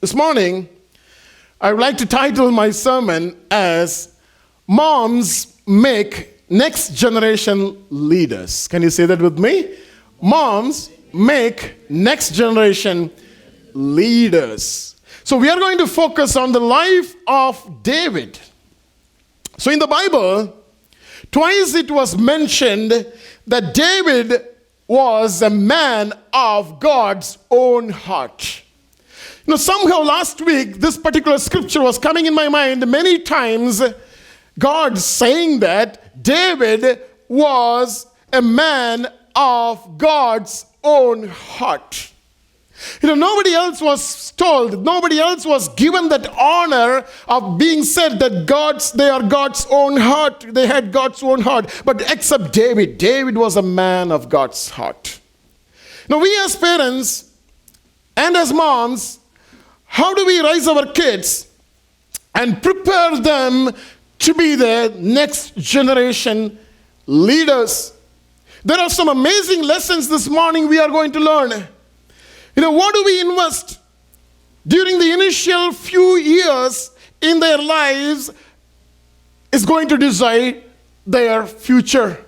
This morning, I would like to title my sermon as Moms Make Next Generation Leaders. Can you say that with me? Moms make next generation leaders. So we are going to focus on the life of David. So in the Bible, twice it was mentioned that David was a man of God's own heart. You know, somehow last week, this particular scripture was coming in my mind many times. God saying that David was a man of God's own heart. You know, nobody else was told, nobody else was given that honor of being said that they are God's own heart. They had God's own heart. But except David. David was a man of God's heart. Now we as parents and as moms, how do we raise our kids and prepare them to be the next generation leaders? There are some amazing lessons this morning we are going to learn. You know, what do we invest during the initial few years in their lives is going to decide their future.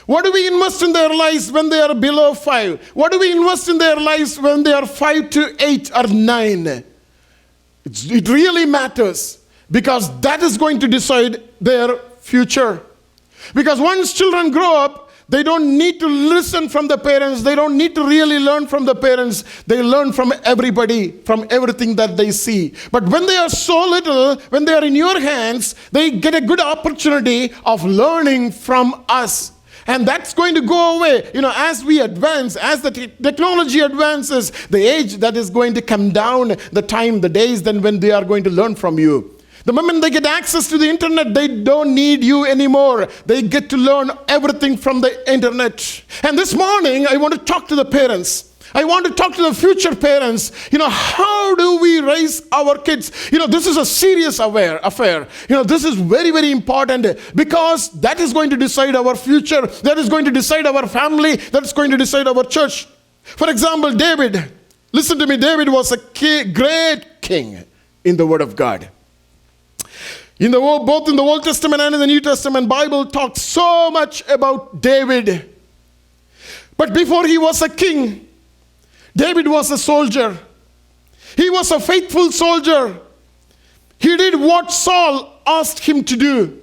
What do we invest in their lives when they are below 5? What do we invest in their lives when they are 5 to 8 or 9? It really matters because that is going to decide their future. Because once children grow up, they don't need to listen from the parents. They don't need to really learn from the parents. They learn from everybody, from everything that they see. But when they are so little, when they are in your hands, they get a good opportunity of learning from us. And that's going to go away. You know, as we advance, as the technology advances, the age that is going to come down, the time, the days then when they are going to learn from you. The moment they get access to the internet, they don't need you anymore. They get to learn everything from the internet. And this morning, I want to talk to the parents. I want to talk to the future parents. You know, how do we raise our kids? You know, this is a serious affair. You know, this is very, very important because that is going to decide our future. That is going to decide our family. That is going to decide our church. For example, David. Listen to me. David was a great king in the Word of God. Both in the Old Testament and in the New Testament, Bible talks so much about David. But before he was a king, David was a soldier. He was a faithful soldier. He did what Saul asked him to do.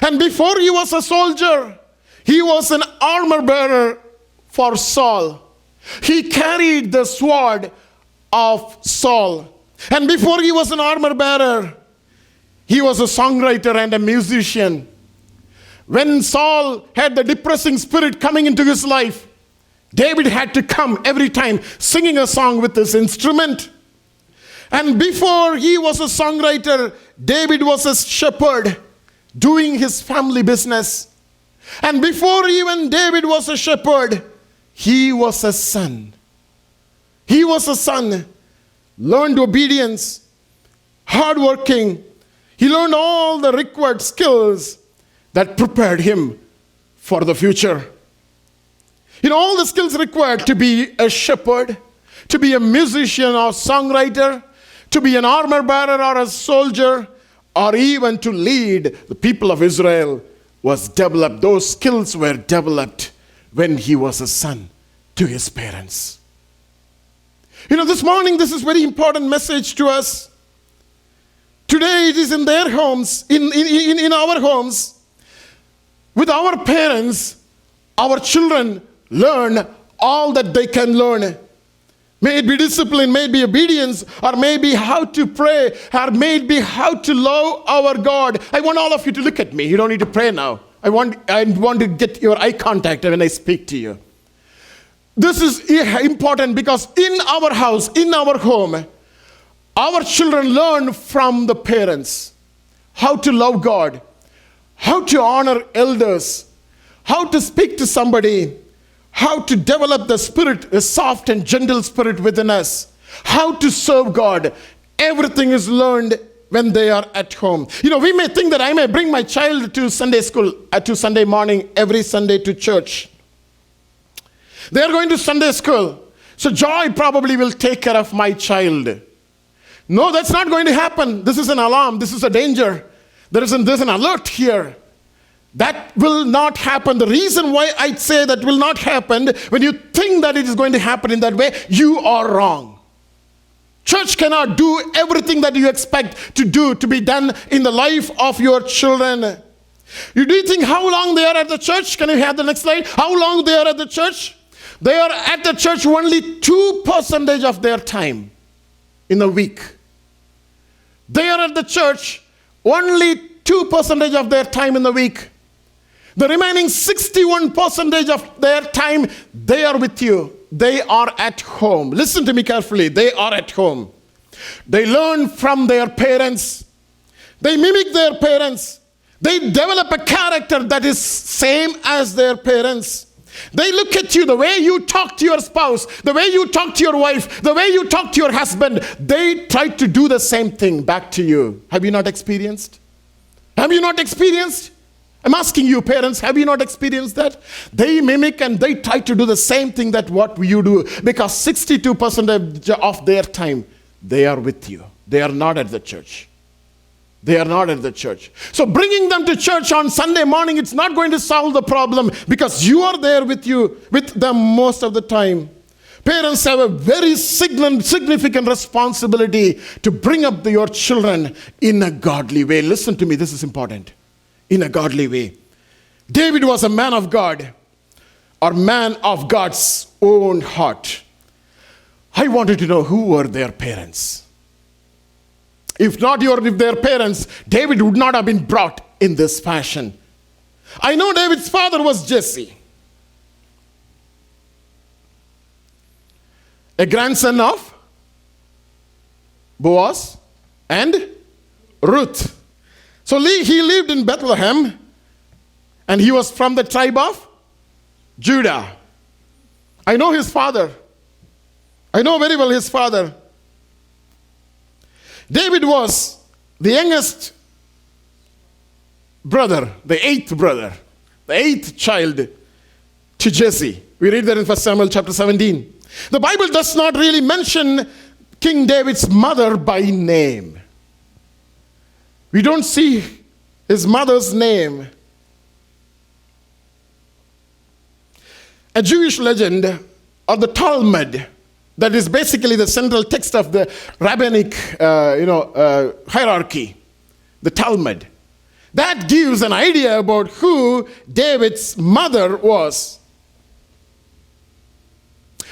And before he was a soldier, he was an armor bearer for Saul. He carried the sword of Saul. And before he was an armor bearer, he was a songwriter and a musician. When Saul had the depressing spirit coming into his life, David had to come every time singing a song with his instrument. And before he was a songwriter, David was a shepherd doing his family business. And before even David was a shepherd, he was a son. He was a son, learned obedience, hardworking. He learned all the required skills that prepared him for the future. You know, all the skills required to be a shepherd, to be a musician or songwriter, to be an armor bearer or a soldier, or even to lead the people of Israel was developed. Those skills were developed when he was a son to his parents. You know, this morning, this is a very important message to us. Today it is in their homes, in our homes, with our parents, our children learn all that they can learn. May it be discipline, may it be obedience, or maybe how to pray, or maybe how to love our God. I want all of you to look at me. You don't need to pray now. I want to get your eye contact when I speak to you. This is important because in our house, in our home, our children learn from the parents how to love God, how to honor elders, how to speak to somebody, how to develop the spirit, a soft and gentle spirit within us, how to serve God. Everything is learned when they are at home. You know, we may think that I may bring my child to Sunday school, to Sunday morning, every Sunday to church. They are going to Sunday school. So Joy probably will take care of my child. No, that's not going to happen. This is an alarm. This is a danger. There's an alert here. That will not happen. The reason why I'd say that will not happen, when you think that it is going to happen in that way, you are wrong. Church cannot do everything that you expect to be done in the life of your children. Do you think how long they are at the church? Can you have the next slide? How long they are at the church? They are at the church only 2% of their time in a week. They are at the church only 2% of their time in the week. The remaining 61% of their time, they are with you. They are at home. Listen to me carefully. They are at home. They learn from their parents. They mimic their parents. They develop a character that is same as their parents. They look at you, the way you talk to your spouse, the way you talk to your wife, the way you talk to your husband. They try to do the same thing back to you. Have you not experienced? Have you not experienced? I'm asking you, parents, have you not experienced that? They mimic and they try to do the same thing that what you do, because 62% of their time, they are with you. They are not at the church. They are not at the church. So bringing them to church on Sunday morning, it's not going to solve the problem, because you are there with them most of the time. Parents have a very significant responsibility to bring up your children in a godly way. Listen to me, this is important. In a godly way. David was a man of God, or man of God's own heart. I wanted to know who were their parents. If not their parents, David would not have been brought in this fashion. I know David's father was Jesse, a grandson of Boaz and Ruth. So he lived in Bethlehem, and he was from the tribe of Judah. I know his father. I know very well his father. David was the youngest brother, the eighth child to Jesse. We read that in 1 Samuel chapter 17. The Bible does not really mention King David's mother by name. We don't see his mother's name. A Jewish legend, or the Talmud, that is basically the central text of the rabbinic hierarchy, the Talmud, that gives an idea about who David's mother was.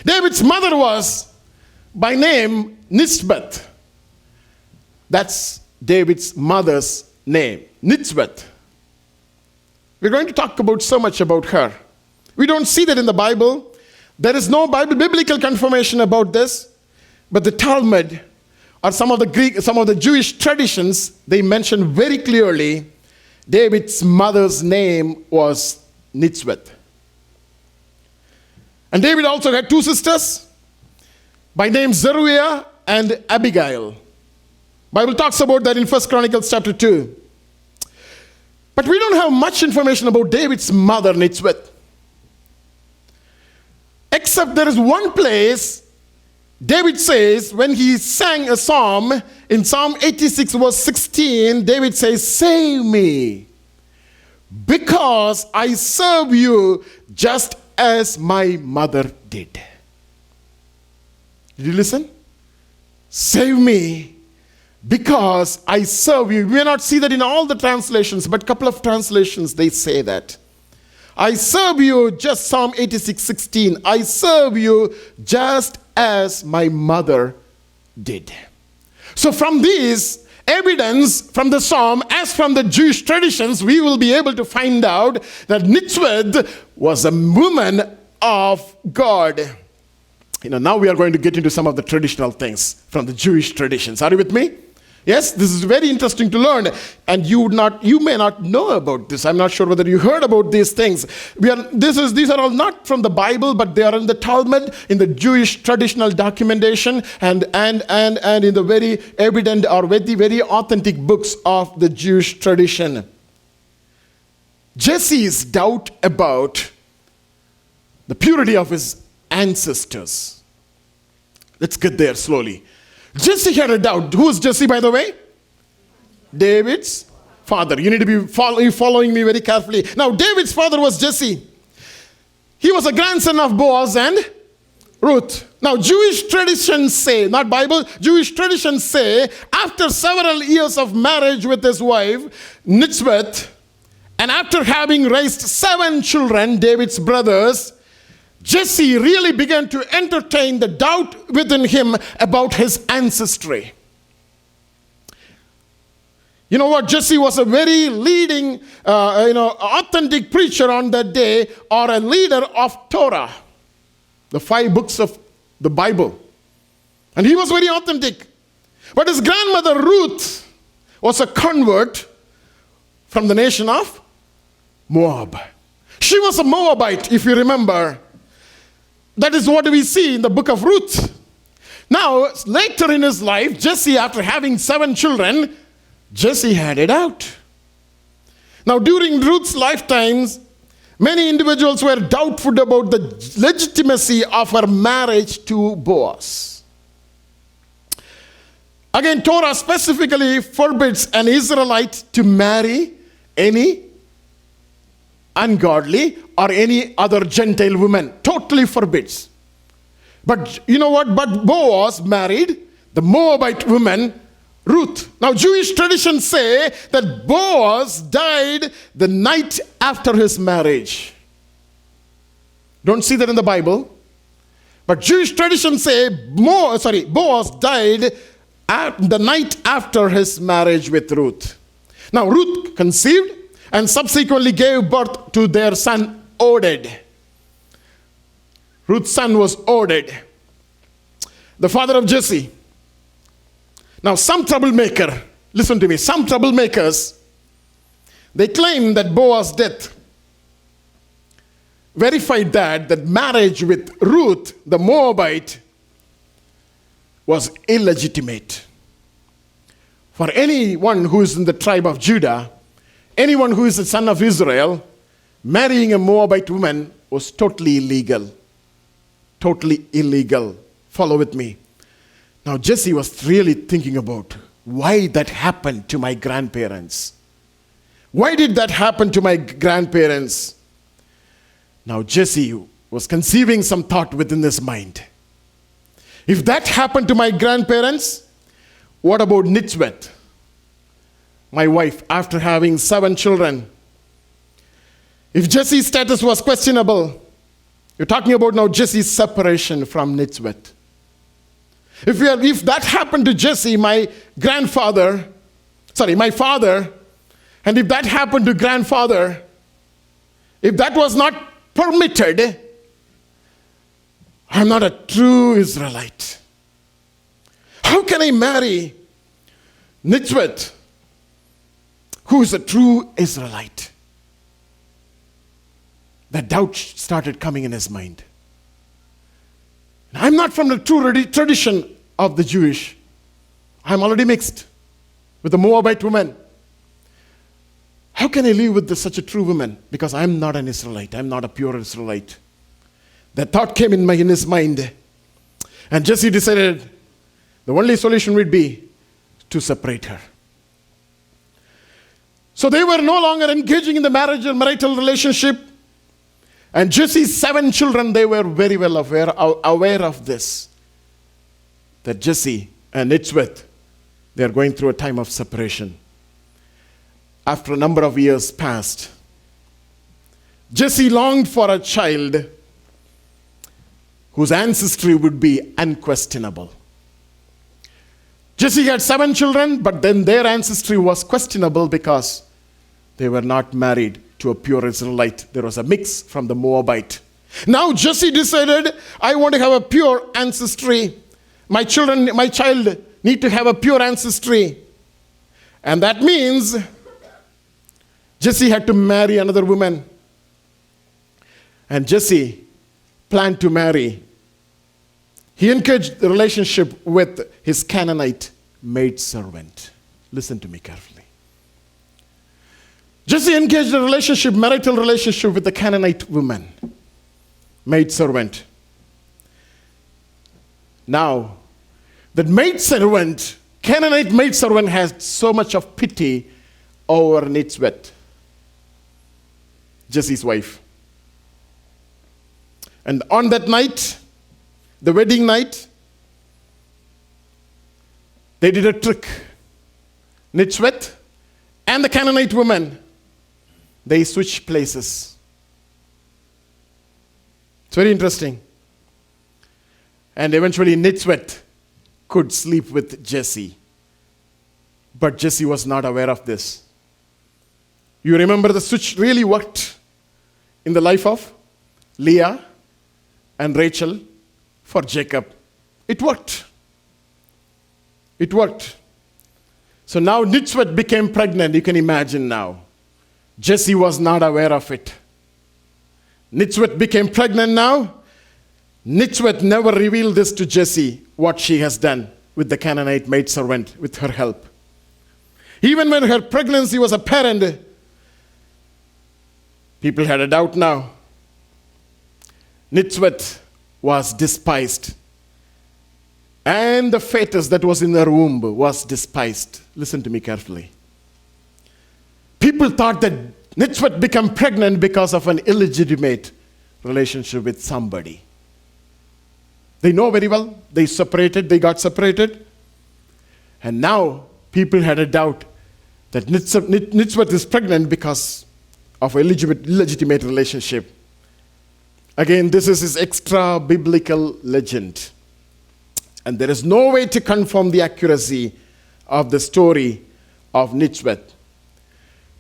David's mother was by name Nitzevet. That's David's mother's name, Nitwit. We're going to talk about so much about her. We don't see that in the Bible. There is no biblical confirmation about this, but the Talmud, or some of the Jewish traditions, they mention very clearly David's mother's name was Nitzevet. And David also had two sisters by name Zeruiah and Abigail. Bible talks about that in 1 Chronicles chapter 2. But we don't have much information about David's mother, Nitwit. Except there is one place David says, when he sang a psalm, in Psalm 86 verse 16, David says, "Save me, because I serve you just as my mother did." Did you listen? Save me, because I serve you. We may not see that in all the translations, but a couple of translations, they say that. I serve you, just Psalm 86:16. I serve you just as my mother did. So from this evidence from the psalm, as from the Jewish traditions, we will be able to find out that Nitwit was a woman of God. Now we are going to get into some of the traditional things from the Jewish traditions. Are you with me? Yes, this is very interesting to learn, and you may not know about this. I'm not sure whether you heard about these things. These are all not from the Bible, but they are in the Talmud, in the Jewish traditional documentation, and in the very evident or very authentic books of the Jewish tradition. Jesse's doubt about the purity of his ancestors. Let's get there slowly. Jesse had a doubt. Who is Jesse, by the way? David's father. You need to be following me very carefully. Now, David's father was Jesse. He was a grandson of Boaz and Ruth. Now, Jewish traditions say, not Bible, Jewish traditions say, after several years of marriage with his wife, Nitzevet, and after having raised 7 children, David's brothers, Jesse really began to entertain the doubt within him about his ancestry. You know what? Jesse was a very leading, authentic preacher on that day, or a leader of Torah, the 5 books of the Bible. And he was very authentic. But his grandmother Ruth was a convert from the nation of Moab. She was a Moabite, if you remember. That is what we see in the book of Ruth. Now, later in his life, Jesse, after having 7 children, Jesse had it out. Now, during Ruth's lifetimes, many individuals were doubtful about the legitimacy of her marriage to Boaz. Again, Torah specifically forbids an Israelite to marry any ungodly or any other Gentile woman. Totally forbids. But you know what? But Boaz married the Moabite woman, Ruth. Now, Jewish traditions say that Boaz died the night after his marriage. Don't see that in the Bible. But Jewish traditions say Boaz died the night after his marriage with Ruth. Now, Ruth conceived and subsequently gave birth to their son, Oded. Ruth's son was Oded, the father of Jesse. Now, some troublemaker, listen to me, some troublemakers, they claim that Boaz's death verified that marriage with Ruth, the Moabite, was illegitimate. For anyone who is in the tribe of Judah, anyone who is a son of Israel, marrying a Moabite woman was totally illegal. Totally illegal. Follow with me. Now, Jesse was really thinking about why that happened to my grandparents. Why did that happen to my grandparents? Now, Jesse was conceiving some thought within his mind. If that happened to my grandparents, what about Nitwit, my wife, after having 7 children? If Jesse's status was questionable, you're talking about now Jesse's separation from Nitwit. If that happened to Jesse, my father, and if that happened to grandfather, if that was not permitted, I'm not a true Israelite. How can I marry Nitwit, who is a true Israelite? That doubt started coming in his mind. I'm not from the true tradition of the Jewish. I'm already mixed with a Moabite woman. How can I live with such a true woman? Because I'm not an Israelite. I'm not a pure Israelite. That thought came in his mind. And Jesse decided the only solution would be to separate her. So they were no longer engaging in the marital relationship. And Jesse's 7 children, they were very well aware of this. That Jesse and Nitwit, they are going through a time of separation. After a number of years passed, Jesse longed for a child whose ancestry would be unquestionable. Jesse had 7 children, but then their ancestry was questionable because they were not married to a pure Israelite. There was a mix from the Moabite. Now Jesse decided, I want to have a pure ancestry. My child need to have a pure ancestry. And that means Jesse had to marry another woman. And Jesse planned to marry. He engaged the relationship with his Canaanite maidservant. Listen to me carefully. Jesse engaged a marital relationship with the Canaanite woman, maidservant. Now, That maidservant, Canaanite maidservant, had so much of pity over Nitzevet, Jesse's wife. And on that night, the wedding night, they did a trick. Nitzevet and the Canaanite woman, they switched places. It's very interesting. And eventually Nitwit could sleep with Jesse. But Jesse was not aware of this. You remember the switch really worked in the life of Leah and Rachel for Jacob. It worked. It worked. So now Nitwit became pregnant. You can imagine now. Jesse was not aware of it. Nitwit became pregnant now. Nitwit never revealed this to Jesse, what she has done with the Canaanite maidservant, with her help. Even when her pregnancy was apparent, people had a doubt now. Nitwit was despised. And the fetus that was in her womb was despised. Listen to me carefully. People thought that Nitwit became pregnant because of an illegitimate relationship with somebody. They know very well. They got separated. And now people had a doubt that Nitwit is pregnant because of an illegitimate relationship. Again, this is his extra biblical legend. And there is no way to confirm the accuracy of the story of Nitwit.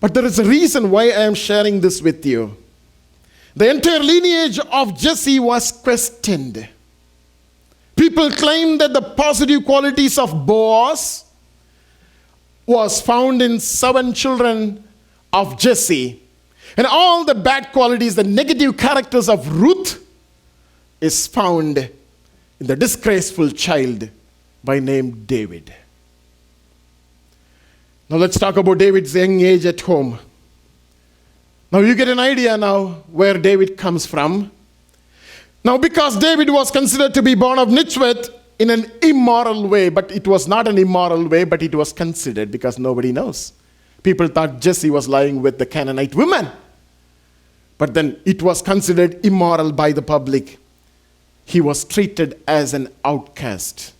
But there is a reason why I am sharing this with you. The entire lineage of Jesse was questioned. People claim that the positive qualities of Boaz was found in 7 children of Jesse. And all the bad qualities, the negative characters of Ruth, is found in the disgraceful child by name David. Now let's talk about David's young age at home. Now you get an idea now where David comes from. Now because David was considered to be born of Nitwit in an immoral way, but it was not an immoral way, but it was considered because nobody knows. People thought Jesse was lying with the Canaanite woman. But then it was considered immoral by the public. He was treated as an outcast.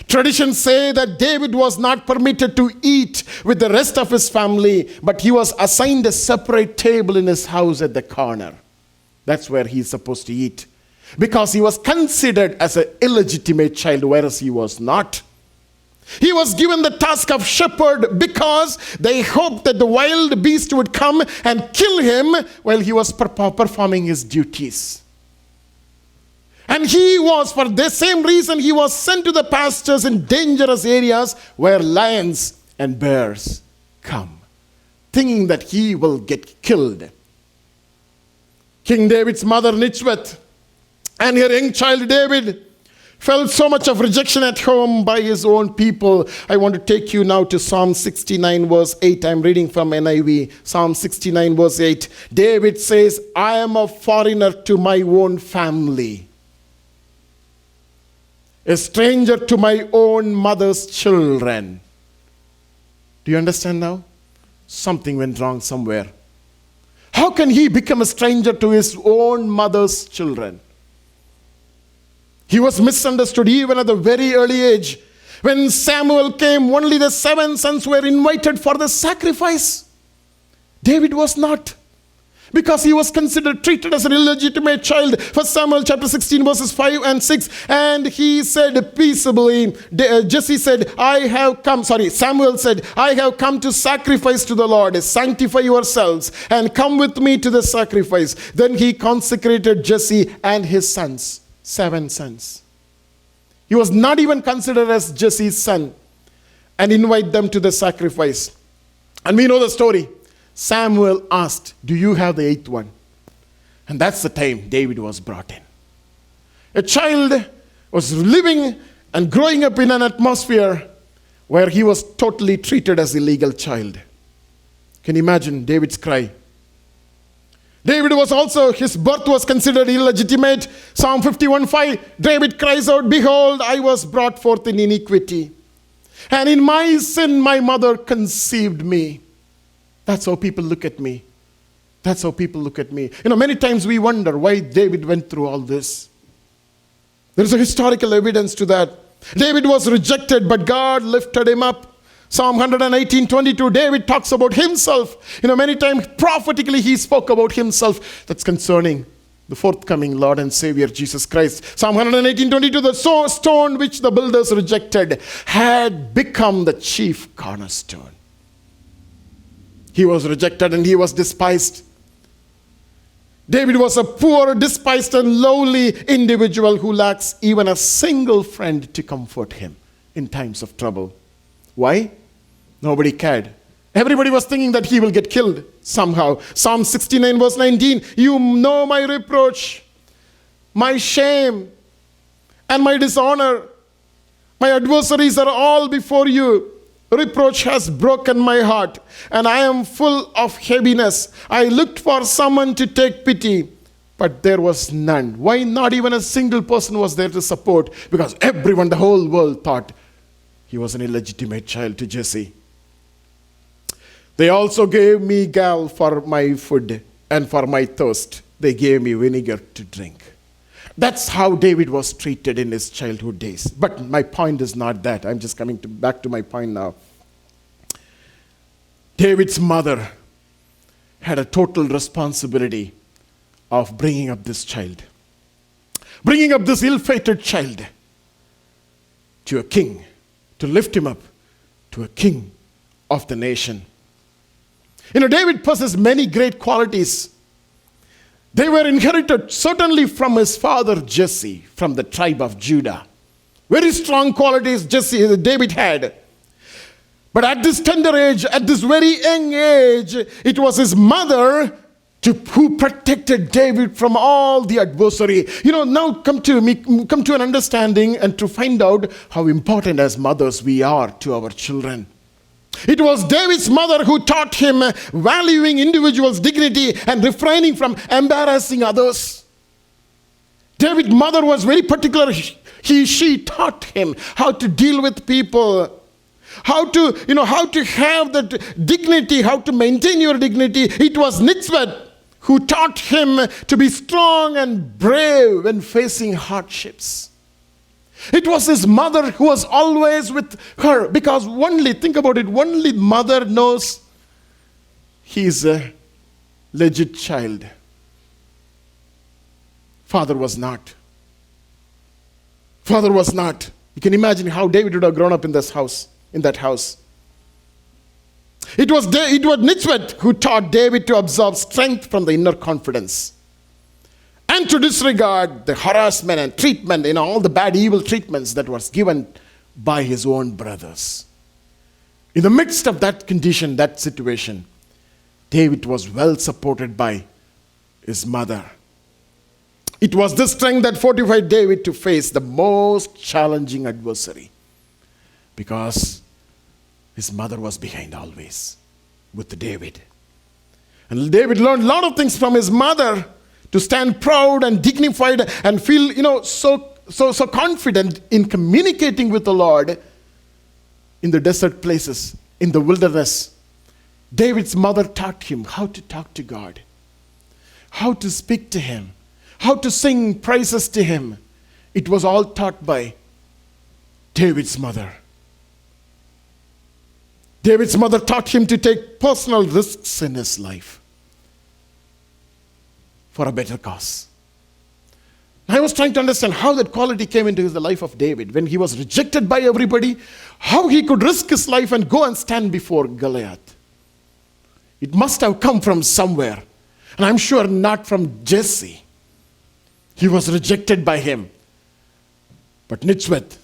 Traditions say that David was not permitted to eat with the rest of his family, but he was assigned a separate table in his house at the corner. That's where he's supposed to eat. Because he was considered as an illegitimate child, whereas he was not. He was given the task of shepherd because they hoped that the wild beast would come and kill him while he was performing his duties. And he was, for the same reason, he was sent to the pastures in dangerous areas where lions and bears come, thinking that he will get killed. King David's mother, Nitzevet, and her young child, David, felt so much of rejection at home by his own people. I want to take you now to Psalm 69, verse 8. I'm reading from NIV. Psalm 69, verse 8. David says, I am a foreigner to my own family, a stranger to my own mother's children. Do you understand now? Something went wrong somewhere. How can he become a stranger to his own mother's children? He was misunderstood even at the very early age. When Samuel came, only the 7 sons were invited for the sacrifice. David was not, because he was treated as an illegitimate child. 1 Samuel chapter 16 verses 5 and 6. And he said peaceably, Samuel said, I have come to sacrifice to the Lord. Sanctify yourselves and come with me to the sacrifice. Then he consecrated Jesse and his sons. 7 sons. He was not even considered as Jesse's son, and invite them to the sacrifice. And we know the story. Samuel asked, do you have the 8th one? And that's the time David was brought in. A child was living and growing up in an atmosphere where he was totally treated as a legal child. Can you imagine David's cry? David was also, his birth was considered illegitimate. Psalm 51:5, David cries out, "Behold, I was brought forth in iniquity, and in my sin my mother conceived me." That's how people look at me. That's how people look at me. Many times we wonder why David went through all this. There is a historical evidence to that. David was rejected, but God lifted him up. Psalm 118:22, David talks about himself. Many times prophetically he spoke about himself. That's concerning the forthcoming Lord and Savior, Jesus Christ. Psalm 118:22, the stone which the builders rejected had become the chief cornerstone. He was rejected and he was despised. David was a poor, despised, and lowly individual who lacks even a single friend to comfort him in times of trouble. Why? Nobody cared. Everybody was thinking that he will get killed somehow. Psalm 69:19, you know my reproach, my shame, and my dishonor. My adversaries are all before you. Reproach has broken my heart, and I am full of heaviness. I looked for someone to take pity, but there was none. Why not even a single person was there to support? Because everyone, the whole world, thought he was an illegitimate child to Jesse. They also gave me gall for my food, and for my thirst they gave me vinegar to drink. That's how David was treated in his childhood days. But my point is not that. I'm just coming back to my point now. David's mother had a total responsibility of bringing up this child. Bringing up this ill-fated child to a king, to lift him up to a king of the nation. David possessed many great qualities. They were inherited certainly from his father Jesse, from the tribe of Judah. Very strong qualities David had. But at this tender age, at this very young age, it was his mother who protected David from all the adversary. Now come to an understanding and to find out how important as mothers we are to our children. It was David's mother who taught him valuing individuals' dignity and refraining from embarrassing others. David's mother was very particular. She taught him how to deal with people, how to have that dignity, how to maintain your dignity. It was Nitzevet who taught him to be strong and brave when facing hardships. It was his mother who was always with her, because think about it, only mother knows he's a legit child. Father was not. Father was not. You can imagine how David would have grown up in that house. It was Nitwit who taught David to absorb strength from the inner confidence, and to disregard the harassment and treatment, all the bad, evil treatments that was given by his own brothers. In the midst of that condition, that situation, David was well supported by his mother. It was this strength that fortified David to face the most challenging adversary, because his mother was behind always with David. And David learned a lot of things from his mother, to stand proud and dignified and feel, so confident in communicating with the Lord in the desert places, in the wilderness. David's mother taught him how to talk to God, how to speak to him, how to sing praises to him. It was all taught by David's mother. David's mother taught him to take personal risks in his life for a better cause. I was trying to understand how that quality came into the life of David when he was rejected by everybody, how he could risk his life and go and stand before Goliath. It must have come from somewhere, and I'm sure not from Jesse. He was rejected by him, but Nitzevet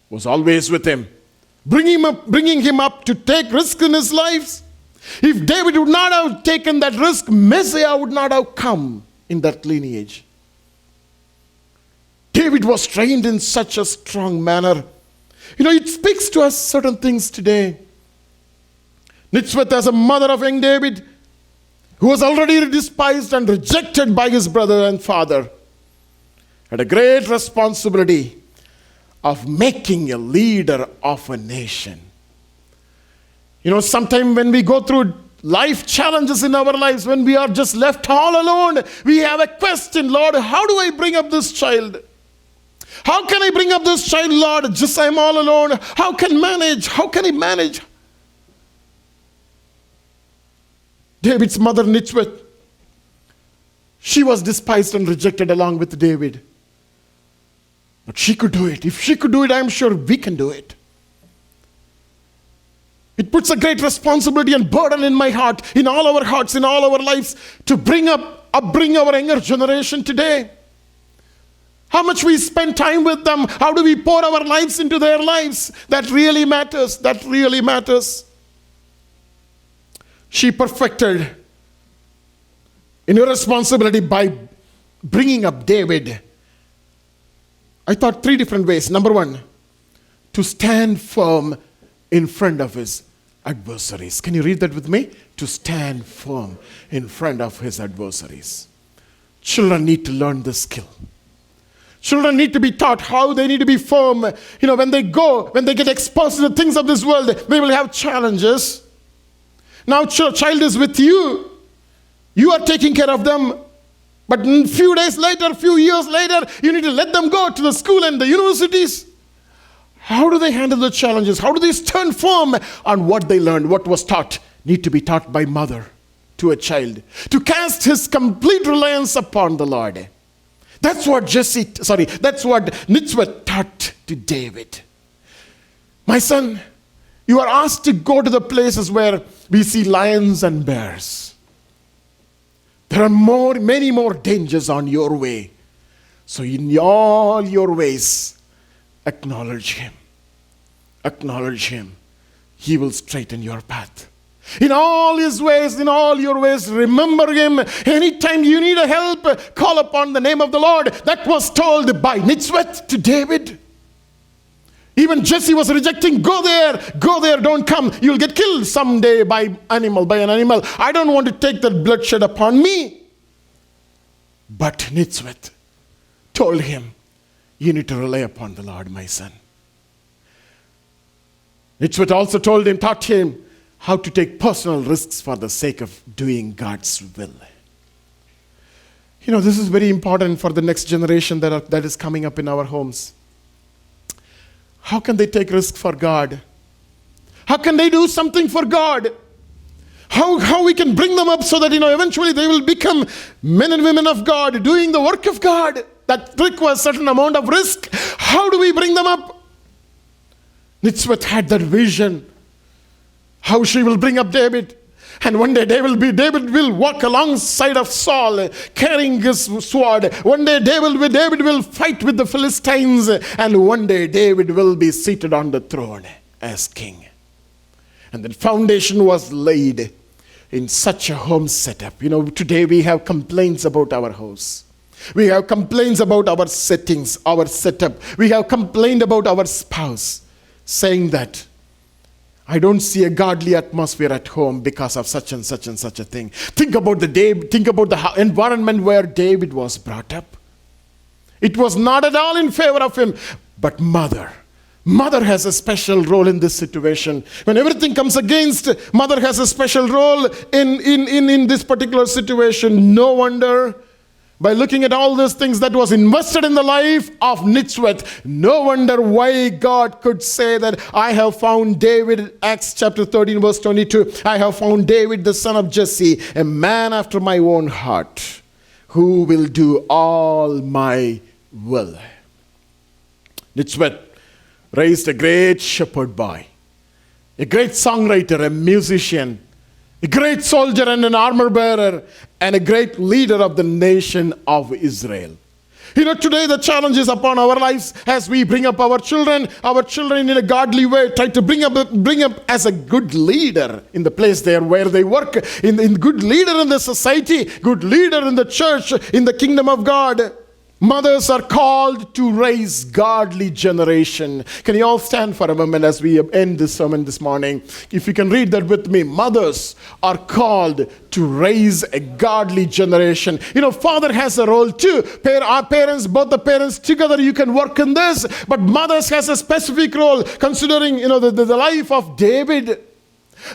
was always with him, bringing him up to take risk in his life. If David would not have taken that risk, Messiah would not have come in that lineage. David was trained in such a strong manner. It speaks to us certain things today. Nitzevet, as a mother of young David, who was already despised and rejected by his brother and father, had a great responsibility of making a leader of a nation. Sometimes when we go through life challenges in our lives, when we are just left all alone, we have a question, Lord, how do I bring up this child? How can I bring up this child, Lord? Just I'm all alone. How can I manage? David's mother, Nitwit, she was despised and rejected along with David. But she could do it. If she could do it, I'm sure we can do it. It puts a great responsibility and burden in my heart, in all our hearts, in all our lives, to bring our younger generation today. How much we spend time with them, how do we pour our lives into their lives? That really matters. That really matters. She perfected in her responsibility by bringing up David. I thought 3 different ways. Number 1, to stand firm in front of his adversaries. Can you read that with me? To stand firm in front of his adversaries. Children need to learn this skill. Children need to be taught how they need to be firm. When they get exposed to the things of this world, they will have challenges. Now, child is with you. You are taking care of them. But a few days later, few years later, you need to let them go to the school and the universities. How do they handle the challenges? How do they stand firm on what they learned, what was taught? Need to be taught by mother to a child. To cast his complete reliance upon the Lord. That's what Nitzevet taught to David. My son, you are asked to go to the places where we see lions and bears. There are many more dangers on your way. So in all your ways, acknowledge him. Acknowledge him. He will straighten your path. In all his ways, in all your ways, remember him. Anytime you need a help, call upon the name of the Lord. That was told by Nitzevet to David. Even Jesse was rejecting, go there, don't come. You'll get killed someday by an animal. I don't want to take that bloodshed upon me. But Nitzevet told him, you need to rely upon the Lord, my son. Nitzevet also taught him how to take personal risks for the sake of doing God's will. This is very important for the next generation that is coming up in our homes. How can they take risk for God? How can they do something for God? How we can bring them up so that eventually they will become men and women of God, doing the work of God. That requires a certain amount of risk. How do we bring them up? Nitzevet had that vision. How she will bring up David. And one day David will walk alongside of Saul carrying his sword. One day David will fight with the Philistines. And one day David will be seated on the throne as king. And the foundation was laid in such a home setup. Today we have complaints about our house. We have complaints about our settings, our setup. We have complained about our spouse, saying that I don't see a godly atmosphere at home because of such and such and such a thing. Think about the environment where David was brought up. It was not at all in favor of him. But mother has a special role in this situation. When everything comes against, mother has a special role in this particular situation. No wonder, by looking at all these things that was invested in the life of Nitzevet, no wonder why God could say that I have found David, Acts chapter 13 verse 22, I have found David the son of Jesse, a man after my own heart, who will do all my will. Nitzevet raised a great shepherd boy, a great songwriter, a musician, a great soldier and an armor bearer, and a great leader of the nation of Israel. Today the challenge is upon our lives as we bring up our children in a godly way, try to bring up as a good leader in the place where they work, in good leader in the society, good leader in the church, in the kingdom of God. Mothers are called to raise godly generation. Can you all stand for a moment as we end this sermon this morning? If you can read that with me. Mothers are called to raise a godly generation. Father has a role too. Our parents, both the parents together, you can work in this. But mothers has a specific role, considering, the life of David.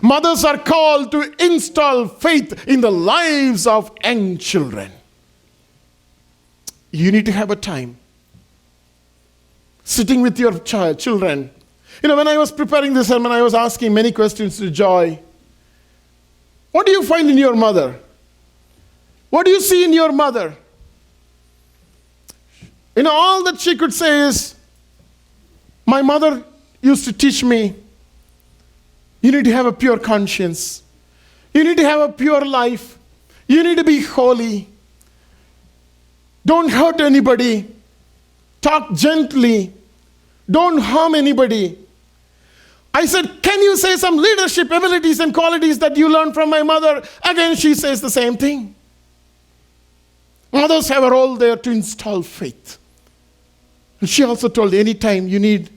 Mothers are called to install faith in the lives of young children. You need to have a time sitting with your children. When I was preparing this sermon, I was asking many questions to Joy. What do you find in your mother? What do you see in your mother? All that she could say is, my mother used to teach me, you need to have a pure conscience. You need to have a pure life. You need to be holy. Don't hurt anybody. Talk gently. Don't harm anybody. I said, can you say some leadership abilities and qualities that you learned from my mother? Again, she says the same thing. Mothers have a role there to install faith. And she also told, anytime you need,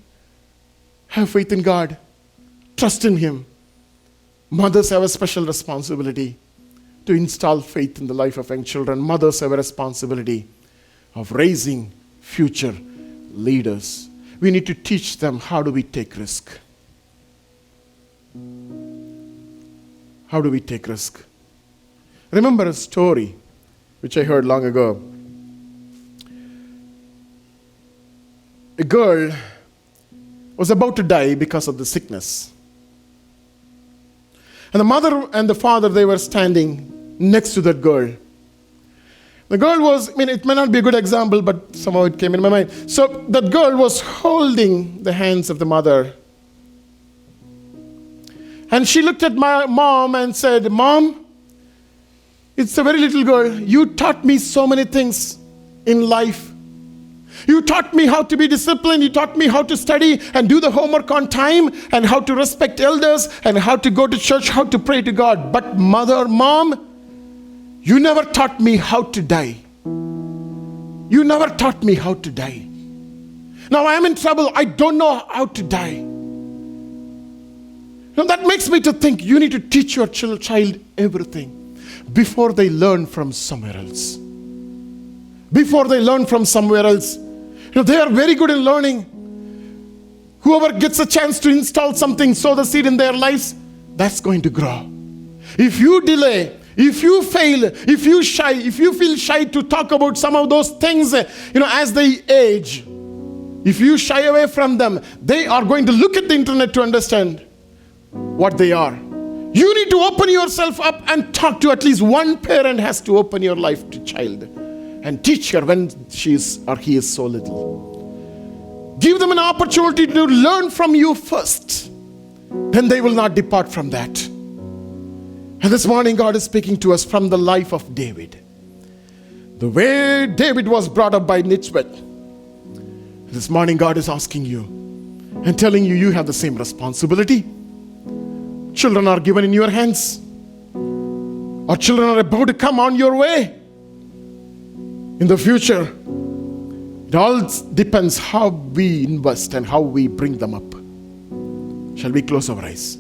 have faith in God. Trust in Him. Mothers have a special responsibility to install faith in the life of young children. Mothers have a responsibility of raising future leaders. We need to teach them, how do we take risk? How do we take risk? Remember a story which I heard long ago. A girl was about to die because of the sickness. And the mother and the father, they were standing next to that girl. The girl was, it may not be a good example, but somehow it came in my mind. So that girl was holding the hands of the mother. And she looked at my mom and said, Mom, it's a very little girl. You taught me so many things in life. You taught me how to be disciplined. You taught me how to study and do the homework on time, and how to respect elders, and how to go to church, how to pray to God. But Mom, you never taught me how to die. You never taught me how to die. Now I am in trouble. I don't know how to die. Now that makes me to think, you need to teach your child everything before they learn from somewhere else. Before they learn from somewhere else. They are very good in learning. Whoever gets a chance to install something, sow the seed in their lives, that's going to grow. If you delay, if you fail, if you feel shy to talk about some of those things, as they age, if you shy away from them, they are going to look at the internet to understand what they are. You need to open yourself up and talk to. At least one parent has to open your life to child and teach her when she is or he is so little. Give them an opportunity to learn from you first. Then they will not depart from that. And this morning God is speaking to us from the life of David. The way David was brought up by Nitzevet. This morning God is asking you and telling you, you have the same responsibility. Children are given in your hands. Or children are about to come on your way. In the future, it all depends how we invest and how we bring them up. Shall we close our eyes?